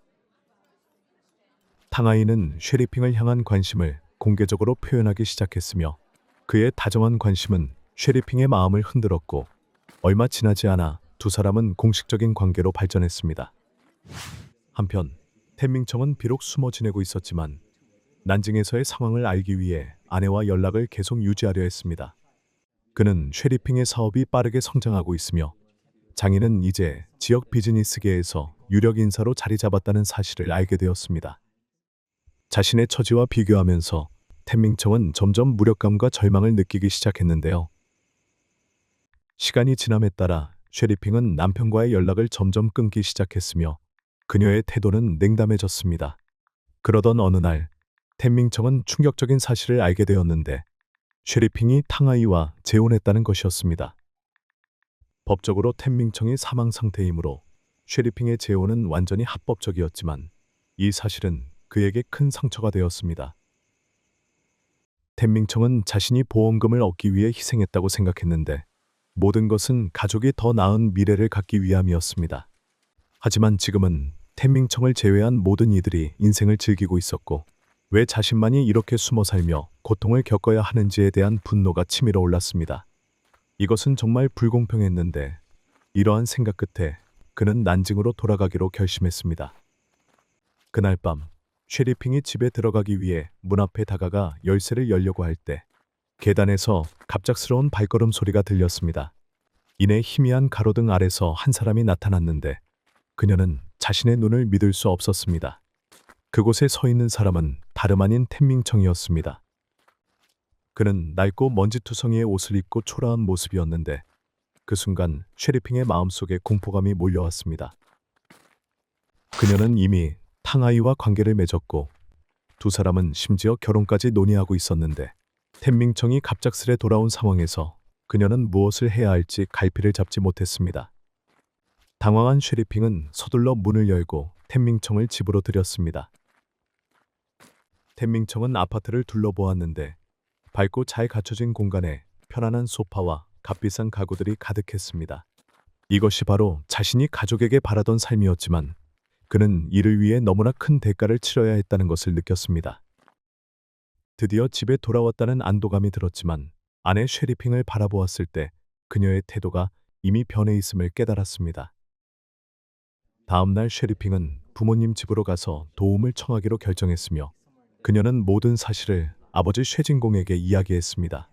탕아이는 쉐리핑을 향한 관심을 공개적으로 표현하기 시작했으며 그의 다정한 관심은 쉐리핑의 마음을 흔들었고 얼마 지나지 않아 두 사람은 공식적인 관계로 발전했습니다. 한편 텐밍청은 비록 숨어 지내고 있었지만 난징에서의 상황을 알기 위해 아내와 연락을 계속 유지하려 했습니다. 그는 쉐리핑의 사업이 빠르게 성장하고 있으며 장인은 이제 지역 비즈니스계에서 유력 인사로 자리 잡았다는 사실을 알게 되었습니다. 자신의 처지와 비교하면서 텐밍청은 점점 무력감과 절망을 느끼기 시작했는데요. 시간이 지남에 따라 쉐리핑은 남편과의 연락을 점점 끊기 시작했으며 그녀의 태도는 냉담해졌습니다. 그러던 어느 날 텐밍청은 충격적인 사실을 알게 되었는데 쉐리핑이 탕아이와 재혼했다는 것이었습니다. 법적으로 텐밍청이 사망 상태이므로 쉐리핑의 재혼은 완전히 합법적이었지만 이 사실은 그에게 큰 상처가 되었습니다. 텐밍청은 자신이 보험금을 얻기 위해 희생했다고 생각했는데 모든 것은 가족이 더 나은 미래를 갖기 위함이었습니다. 하지만 지금은 텐밍청을 제외한 모든 이들이 인생을 즐기고 있었고 왜 자신만이 이렇게 숨어 살며 고통을 겪어야 하는지에 대한 분노가 치밀어 올랐습니다. 이것은 정말 불공평했는데 이러한 생각 끝에 그는 난징으로 돌아가기로 결심했습니다. 그날 밤 쉐리핑이 집에 들어가기 위해 문 앞에 다가가 열쇠를 열려고 할 때 계단에서 갑작스러운 발걸음 소리가 들렸습니다. 이내 희미한 가로등 아래서 한 사람이 나타났는데 그녀는 자신의 눈을 믿을 수 없었습니다. 그곳에 서 있는 사람은 다름 아닌 텐밍청이었습니다. 그는 낡고 먼지투성이의 옷을 입고 초라한 모습이었는데 그 순간 쉐리핑의 마음속에 공포감이 몰려왔습니다. 그녀는 이미 탕아이와 관계를 맺었고 두 사람은 심지어 결혼까지 논의하고 있었는데 텐밍청이 갑작스레 돌아온 상황에서 그녀는 무엇을 해야 할지 갈피를 잡지 못했습니다. 당황한 쉐리핑은 서둘러 문을 열고 텐밍청을 집으로 들였습니다. 텐밍청은 아파트를 둘러보았는데 밝고 잘 갖춰진 공간에 편안한 소파와 값비싼 가구들이 가득했습니다. 이것이 바로 자신이 가족에게 바라던 삶이었지만 그는 이를 위해 너무나 큰 대가를 치러야 했다는 것을 느꼈습니다. 드디어 집에 돌아왔다는 안도감이 들었지만 아내 쉐리핑을 바라보았을 때 그녀의 태도가 이미 변해 있음을 깨달았습니다. 다음 날 쉐리핑은 부모님 집으로 가서 도움을 청하기로 결정했으며 그녀는 모든 사실을 아버지 쉐진공에게 이야기했습니다.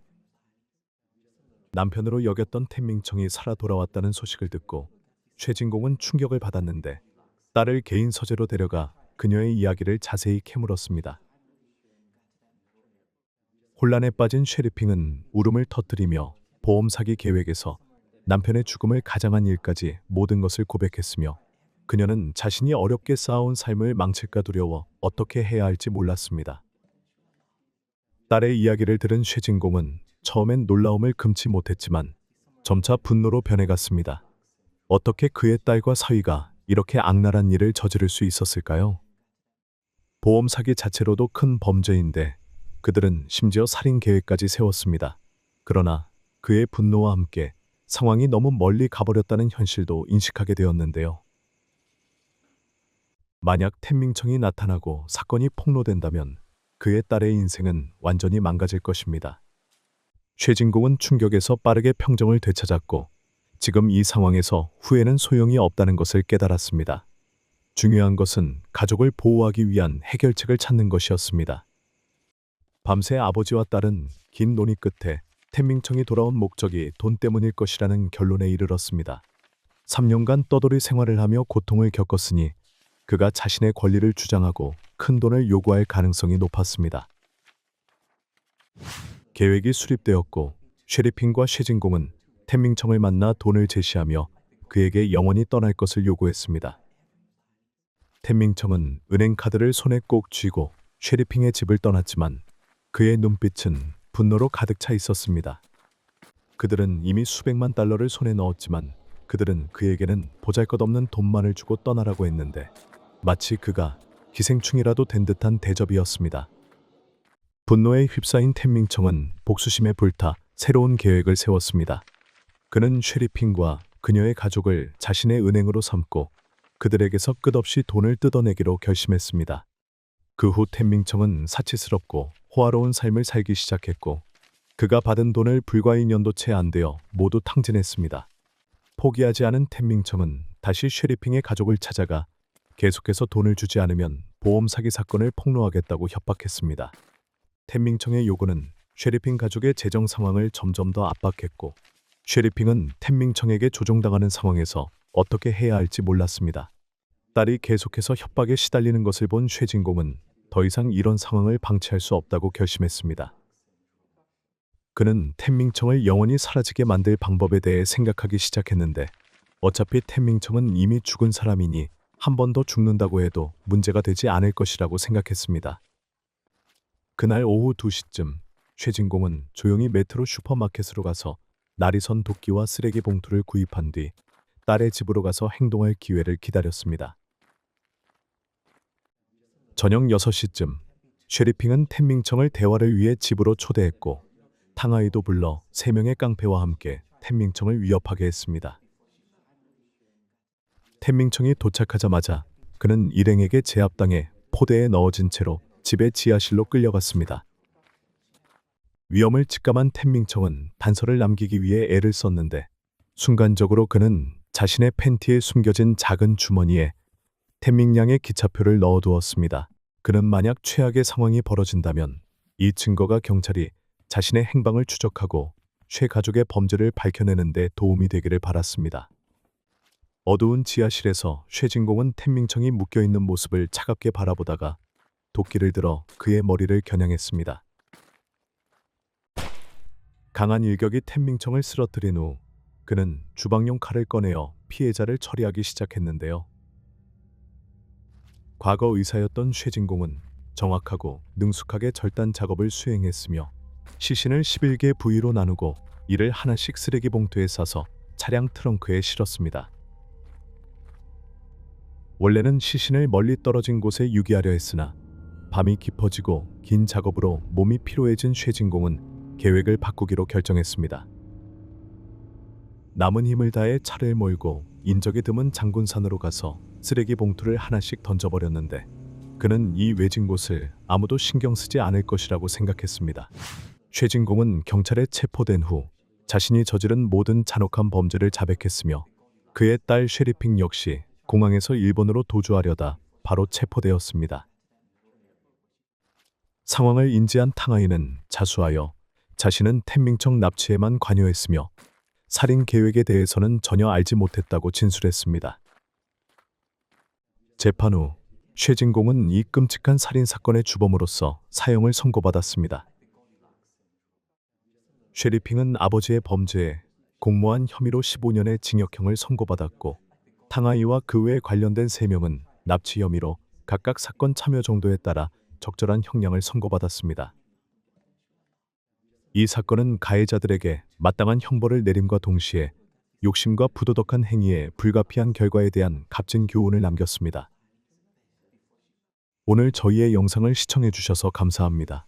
남편으로 여겼던 텐밍청이 살아 돌아왔다는 소식을 듣고 쉐진공은 충격을 받았는데 딸을 개인 서재로 데려가 그녀의 이야기를 자세히 캐물었습니다. 혼란에 빠진 쉐리핑은 울음을 터뜨리며 보험 사기 계획에서 남편의 죽음을 가장한 일까지 모든 것을 고백했으며 그녀는 자신이 어렵게 쌓아온 삶을 망칠까 두려워 어떻게 해야 할지 몰랐습니다. 딸의 이야기를 들은 쉐진공은 처음엔 놀라움을 금치 못했지만 점차 분노로 변해갔습니다. 어떻게 그의 딸과 사위가 이렇게 악랄한 일을 저지를 수 있었을까요? 보험 사기 자체로도 큰 범죄인데 그들은 심지어 살인 계획까지 세웠습니다. 그러나 그의 분노와 함께 상황이 너무 멀리 가버렸다는 현실도 인식하게 되었는데요. 만약 텐밍청이 나타나고 사건이 폭로된다면 그의 딸의 인생은 완전히 망가질 것입니다. 쇠진공은 충격에서 빠르게 평정을 되찾았고 지금 이 상황에서 후회는 소용이 없다는 것을 깨달았습니다. 중요한 것은 가족을 보호하기 위한 해결책을 찾는 것이었습니다. 밤새 아버지와 딸은 긴 논의 끝에 텐밍청이 돌아온 목적이 돈 때문일 것이라는 결론에 이르렀습니다. 3년간 떠돌이 생활을 하며 고통을 겪었으니 그가 자신의 권리를 주장하고 큰 돈을 요구할 가능성이 높았습니다. 계획이 수립되었고 쉐리핑과 쉐진공은 텐밍청을 만나 돈을 제시하며 그에게 영원히 떠날 것을 요구했습니다. 텐밍청은 은행 카드를 손에 꼭 쥐고 쉐리핑의 집을 떠났지만 그의 눈빛은 분노로 가득 차 있었습니다. 그들은 이미 수백만 달러를 손에 넣었지만 그들은 그에게는 보잘것없는 돈만을 주고 떠나라고 했는데 마치 그가 기생충이라도 된 듯한 대접이었습니다. 분노에 휩싸인 텐밍청은 복수심에 불타 새로운 계획을 세웠습니다. 그는 쉐리핑과 그녀의 가족을 자신의 은행으로 삼고 그들에게서 끝없이 돈을 뜯어내기로 결심했습니다. 그 후 텐밍청은 사치스럽고 호화로운 삶을 살기 시작했고 그가 받은 돈을 불과 2년도 채 안 되어 모두 탕진했습니다. 포기하지 않은 텐밍청은 다시 쉐리핑의 가족을 찾아가 계속해서 돈을 주지 않으면 보험 사기 사건을 폭로하겠다고 협박했습니다. 텐밍청의 요구는 쉐리핑 가족의 재정 상황을 점점 더 압박했고 쉐리핑은 텐밍청에게 조종당하는 상황에서 어떻게 해야 할지 몰랐습니다. 딸이 계속해서 협박에 시달리는 것을 본 쉐진공은 더 이상 이런 상황을 방치할 수 없다고 결심했습니다. 그는 텐밍청을 영원히 사라지게 만들 방법에 대해 생각하기 시작했는데 어차피 텐밍청은 이미 죽은 사람이니 한 번 더 죽는다고 해도 문제가 되지 않을 것이라고 생각했습니다. 그날 오후 2시쯤 쉐진공은 조용히 메트로 슈퍼마켓으로 가서 날이 선 도끼와 쓰레기 봉투를 구입한 뒤 딸의 집으로 가서 행동할 기회를 기다렸습니다. 저녁 6시쯤 쉐리핑은 텐밍청을 대화를 위해 집으로 초대했고 탕아이도 불러 3명의 깡패와 함께 텐밍청을 위협하게 했습니다. 텐밍청이 도착하자마자 그는 일행에게 제압당해 포대에 넣어진 채로 집의 지하실로 끌려갔습니다. 위험을 직감한 텐밍청은 단서를 남기기 위해 애를 썼는데 순간적으로 그는 자신의 팬티에 숨겨진 작은 주머니에 텐밍양의 기차표를 넣어두었습니다. 그는 만약 최악의 상황이 벌어진다면 이 증거가 경찰이 자신의 행방을 추적하고 쉐 가족의 범죄를 밝혀내는 데 도움이 되기를 바랐습니다. 어두운 지하실에서 쉐진공은 텐밍청이 묶여있는 모습을 차갑게 바라보다가 도끼를 들어 그의 머리를 겨냥했습니다. 강한 일격이 텐밍청을 쓰러뜨린 후 그는 주방용 칼을 꺼내어 피해자를 처리하기 시작했는데요. 과거 의사였던 쉐진공은 정확하고 능숙하게 절단 작업을 수행했으며 시신을 11개 부위로 나누고 이를 하나씩 쓰레기 봉투에 싸서 차량 트렁크에 실었습니다. 원래는 시신을 멀리 떨어진 곳에 유기하려 했으나 밤이 깊어지고 긴 작업으로 몸이 피로해진 쉐진공은 계획을 바꾸기로 결정했습니다. 남은 힘을 다해 차를 몰고 인적이 드문 장군산으로 가서 쓰레기 봉투를 하나씩 던져버렸는데 그는 이 외진 곳을 아무도 신경 쓰지 않을 것이라고 생각했습니다. 쉐진공은 경찰에 체포된 후 자신이 저지른 모든 잔혹한 범죄를 자백했으며 그의 딸 쉐리핑 역시 공항에서 일본으로 도주하려다 바로 체포되었습니다. 상황을 인지한 탕아이는 자수하여 자신은 텐밍청 납치에만 관여했으며 살인 계획에 대해서는 전혀 알지 못했다고 진술했습니다. 재판 후 쉐진공은 이 끔찍한 살인 사건의 주범으로서 사형을 선고받았습니다. 쉐리핑은 아버지의 범죄에 공모한 혐의로 15년의 징역형을 선고받았고 탕아이와 그 외에 관련된 3명은 납치 혐의로 각각 사건 참여 정도에 따라 적절한 형량을 선고받았습니다. 이 사건은 가해자들에게 마땅한 형벌을 내림과 동시에 욕심과 부도덕한 행위에 불가피한 결과에 대한 값진 교훈을 남겼습니다. 오늘 저희의 영상을 시청해 주셔서 감사합니다.